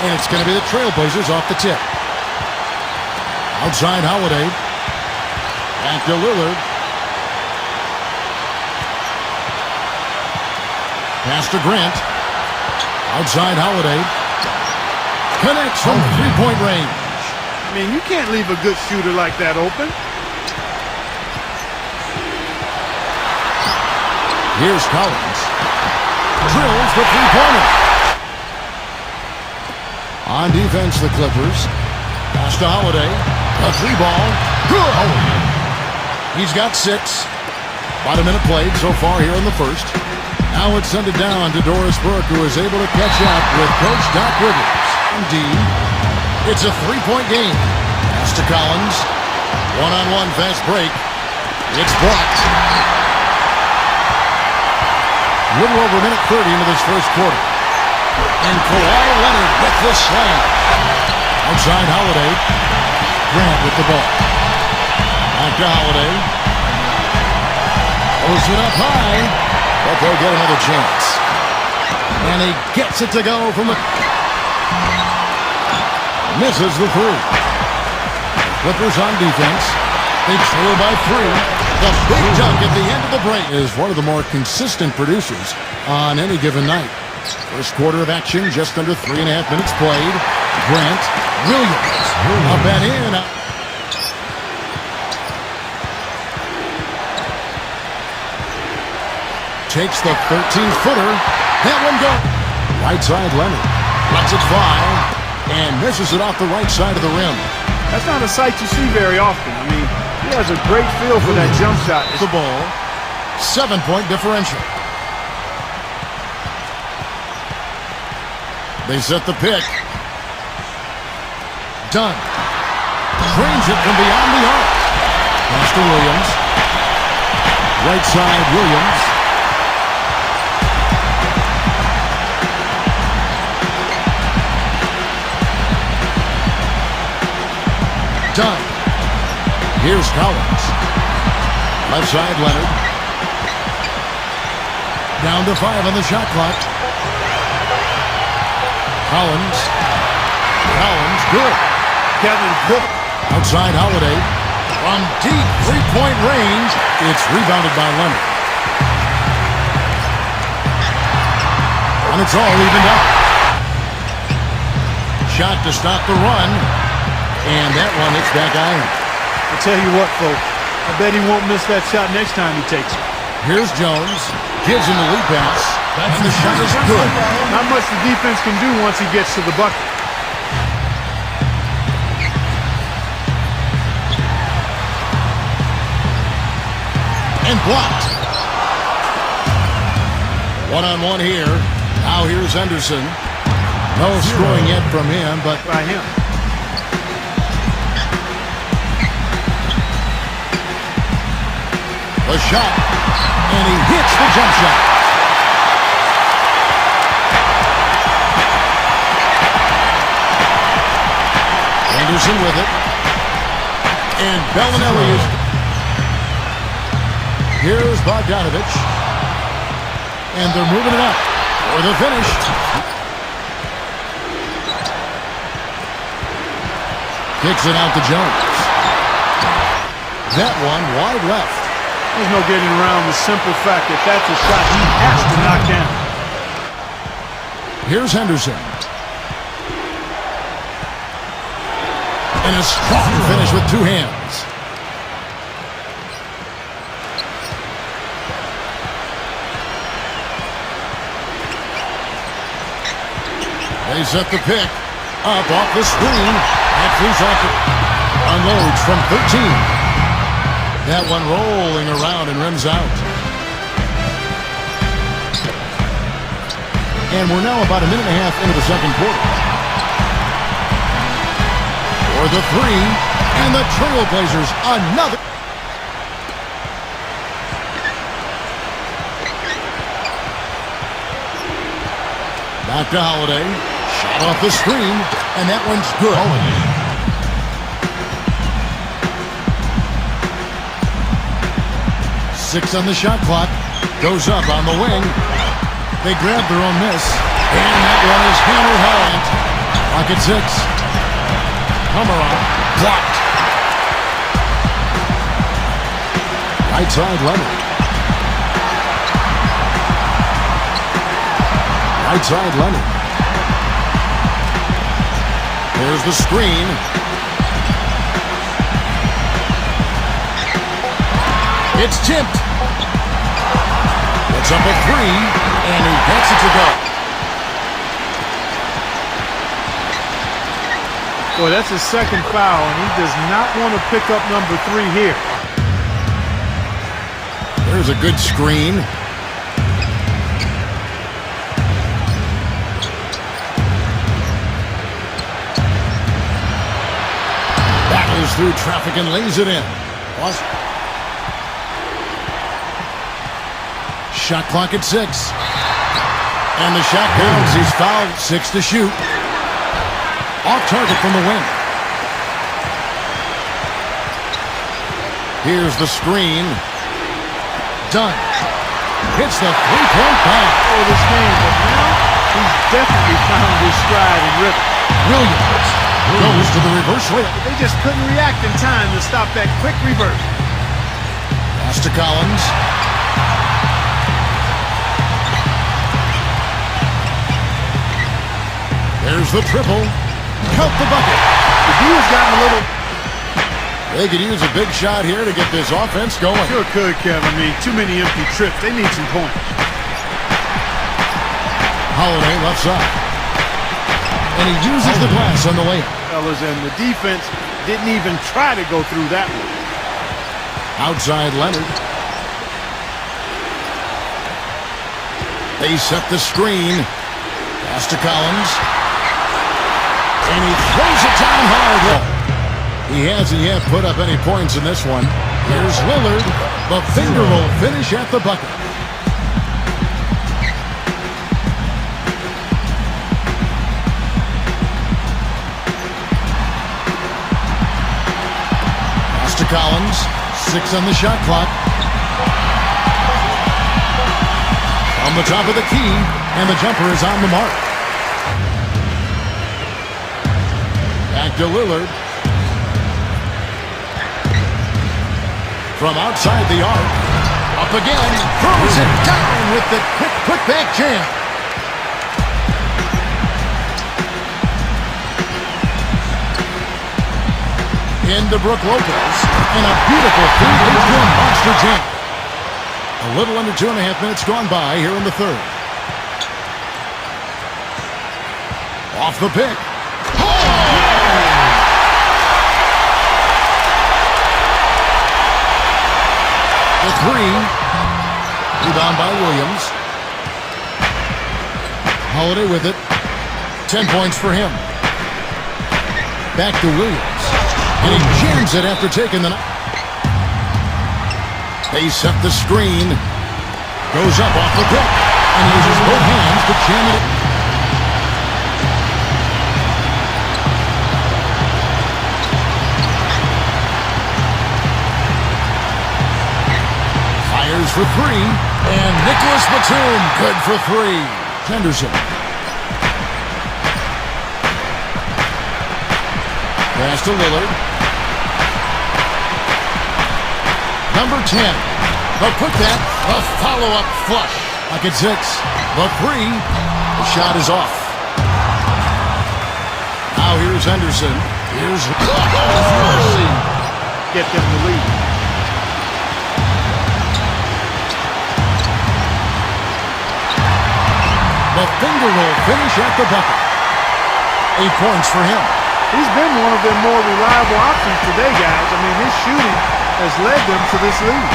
And it's going to be the Trailblazers off the tip. Outside Holiday. Back to Lillard. Pass to Grant. Outside Holiday. Connects from three-point range. I mean, you can't leave a good shooter like that open. Here's Collins. Drills the three-pointer. On defense, the Clippers. Pass to Holiday. A three ball. Good. He's got 6. About a minute played so far here in the first. Now it's sent it down to Doris Burke, who is able to catch up with Coach Doc Rivers. Indeed, it's a three-point game. Pass to Collins. One-on-one fast break. It's blocked. Little over a minute 30 into this first quarter. And Kawhi Leonard with the slam. Outside Holiday. Grant with the ball. Back to Holiday. Throws it up high. But they'll get another chance. And he gets it to go from the... Misses the three. Clippers on defense. They trail by 3. The big dunk at the end of the break is one of the more consistent producers on any given night. First quarter of action, just under 3.5 minutes played. Grant, Williams, up and in. Takes the 13-footer. That one go. Right side Leonard. Lets it fly. And misses it off the right side of the rim. That's not a sight you see very often. I mean, he has a great feel for that jump shot. The ball. 7-point differential. They set the pick. Done. Trains it from beyond the arc. Pass to Williams. Right side Williams. Done. Here's Collins. Left side Leonard. Down to 5 on the shot clock. Collins. Good. Kevin Cook. Outside Holiday. From deep three-point range. It's rebounded by Leonard. And it's all evened up. Shot to stop the run. And that one hits back iron. I'll tell you what, folks. I bet he won't miss that shot next time he takes it. Here's Jones. Gives him the lead pass. And the shot is good. Not much the defense can do once he gets to the bucket. And blocked. One-on-one here. Now here's Henderson. No scoring yet from him, but by him. The shot, and he hits the jump shot. Henderson with it. And Bellinelli is... Here's Bogdanovich. And they're moving it up for the finish. Kicks it out to Jones. That one wide left. There's no getting around the simple fact that that's a shot he has to knock down. Here's Henderson. And a strong finish with 2 hands. They set the pick. Up off the screen. That frees off it. Unloads from 13. That one rolling around and rims out. And we're now about a minute and a half into the second quarter. For the 3, and the Trailblazers another. Back to Holiday. Shot off the screen, and that one's good. Holiday. 6 on the shot clock. Goes up on the wing. They grab their own miss. And that one is hammered hard. Pocket 6. Hamara blocked. Right side, Leonard. Right side, Leonard. There's the screen. It's tipped. It's up a 3, and he gets it to go. Boy, that's his second foul, and he does not want to pick up number 3 here. There's a good screen. Battles through traffic and lays it in. Shot clock at 6. And the shot counts. He's fouled. 6 to shoot. Off target from the wing. Here's the screen. Done. Hits the three-point bang. Oh, this game, but now he's definitely found his stride and rhythm. Williams goes to the reverse layup. They just couldn't react in time to stop that quick reverse. Pass to Collins. There's the triple. Count the bucket. The D has gotten a little... They could use a big shot here to get this offense going. Sure could, Kev. I mean, too many empty trips. They need some points. Holiday left side. And he uses the glass on the layup. Fellas, and the defense didn't even try to go through that one. Outside Leonard. They set the screen. Pass to Collins. And he throws it down hard. He hasn't yet put up any points in this one. Here's Lillard. The finger roll finish at the bucket. Pass to Collins. 6 on the shot clock. On the top of the key, and the jumper is on the mark. Back to Lillard. From outside the arc. Up again. Throws it down with the quick back jam. Into Brook Lopez. And a beautiful 3-1 monster jam. A little under 2.5 minutes gone by here in the third. Off the pick. The 3. Rebound by Williams. Holiday with it. 10 points for him. Back to Williams. And he jams it after taking the... They set the screen. Goes up off the pick. And he uses both hands to jam it. Fires for 3. And Nicholas Batum, good for 3. Henderson. Pass to Lillard. Number 10, the putback, the follow-up flush. Pocket 6, the 3, the shot is off. Now here's Henderson. Here's Get them the lead. The finger roll finish at the bucket. 8 points for him. He's been one of their more reliable options today, guys. I mean, his shooting has led them to this lead.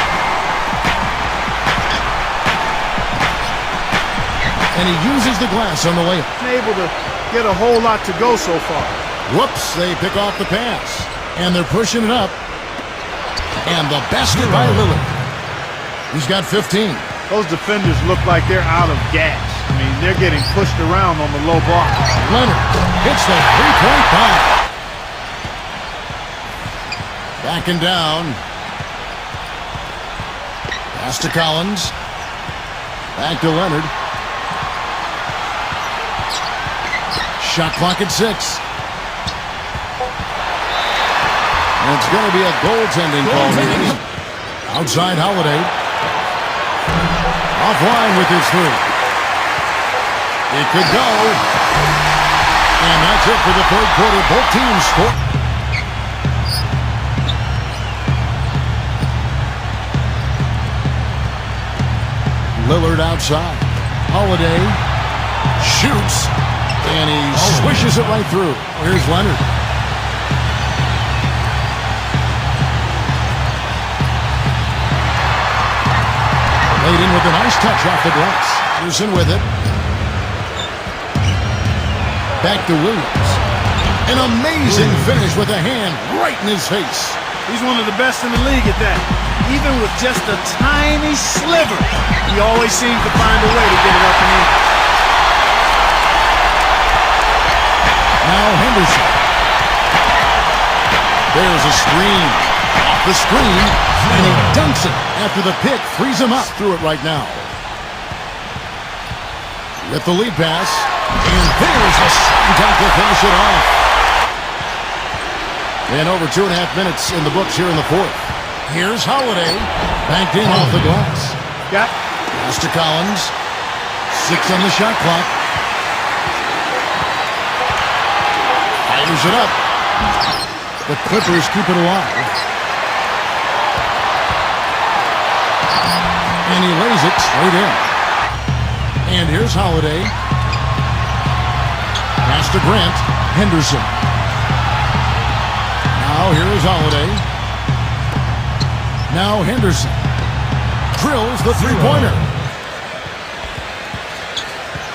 And he uses the glass on the layup. Been able to get a whole lot to go so far. Whoops, they pick off the pass. And they're pushing it up. And the basket by Lillard. He's got 15. Those defenders look like they're out of gas. I mean, they're getting pushed around on the low block. Leonard hits the three-point bomb. Backing down. Pass to Collins. Back to Leonard. Shot clock at 6. And it's going to be a goaltending call here. Outside Holiday. Offline with his 3. It could go. And that's it for the third quarter. Both teams score. Lillard outside. Holiday shoots. And he swishes it right through. Here's Leonard. Laid in with a nice touch off the glass. Anderson with it. Back to Williams. An amazing finish with a hand right in his face. He's one of the best in the league at that. Even with just a tiny sliver, he always seems to find a way to get it up and in. Now Henderson. There's a screen. Off the screen. And he dunks it after the pick frees him up. Through it right now. With the lead pass. And there's a shot to finish it off. And over 2.5 minutes in the books here in the fourth. Here's Holiday. Banked in off the glass. Got Pass to Collins. 6 on the shot clock. Fires it up. The Clippers keep it alive. And he lays it straight in. And here's Holiday. Pass to Grant. Henderson. Now here's Holiday. Now Henderson. Drills the three-pointer.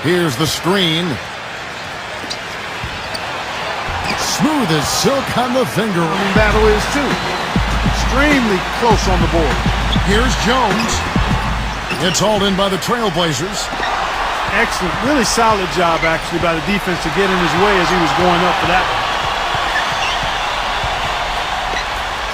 Here's the screen. Smooth as silk on the finger. battle is too. Extremely close on the board. Here's Jones. It's hauled in by the Trailblazers. Excellent. Really solid job, actually, by the defense to get in his way as he was going up for that.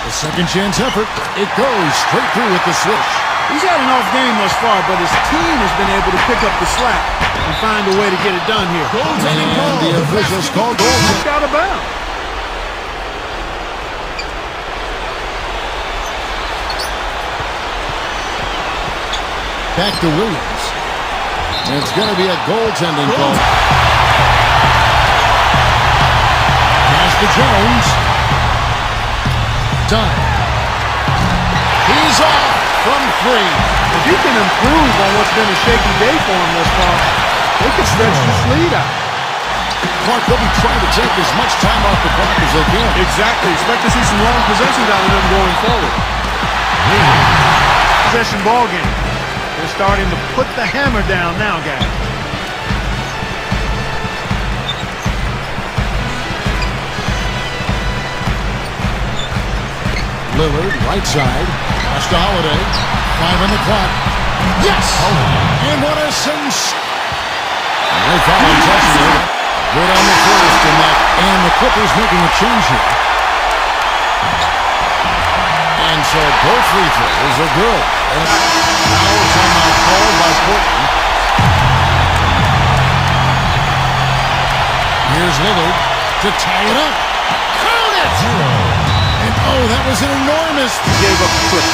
The second chance effort. It goes straight through with the switch. He's had an off game thus far, but his team has been able to pick up the slack and find a way to get it done here. And the officials call goal. Knocked out of bounds. Back to Williams. And it's going to be a goaltending call. Pass to Jones. Done. He's off from 3. If you can improve on what's been a shaky day for him thus far, they could stretch this lead out. Clark, they'll be trying to take as much time off the clock as they can. Exactly. Expect to see some long possessions out of them going forward. Possession ball game. They're starting to put the hammer down now, guys. Lillard, right side. Pass to Holiday. 5 on the clock. Yes! And what a sensation. They foul on Texas. Good on the first in that. And the Clippers making a change here. And so both free throws are good. Now timeout called by Portland. Here's Lillard to tie it up. Count it! And oh, that was an enormous. He gave up the quick.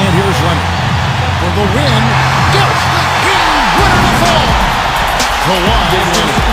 And here's Leonard for the win. Gets the game winner to fall. The wide winner.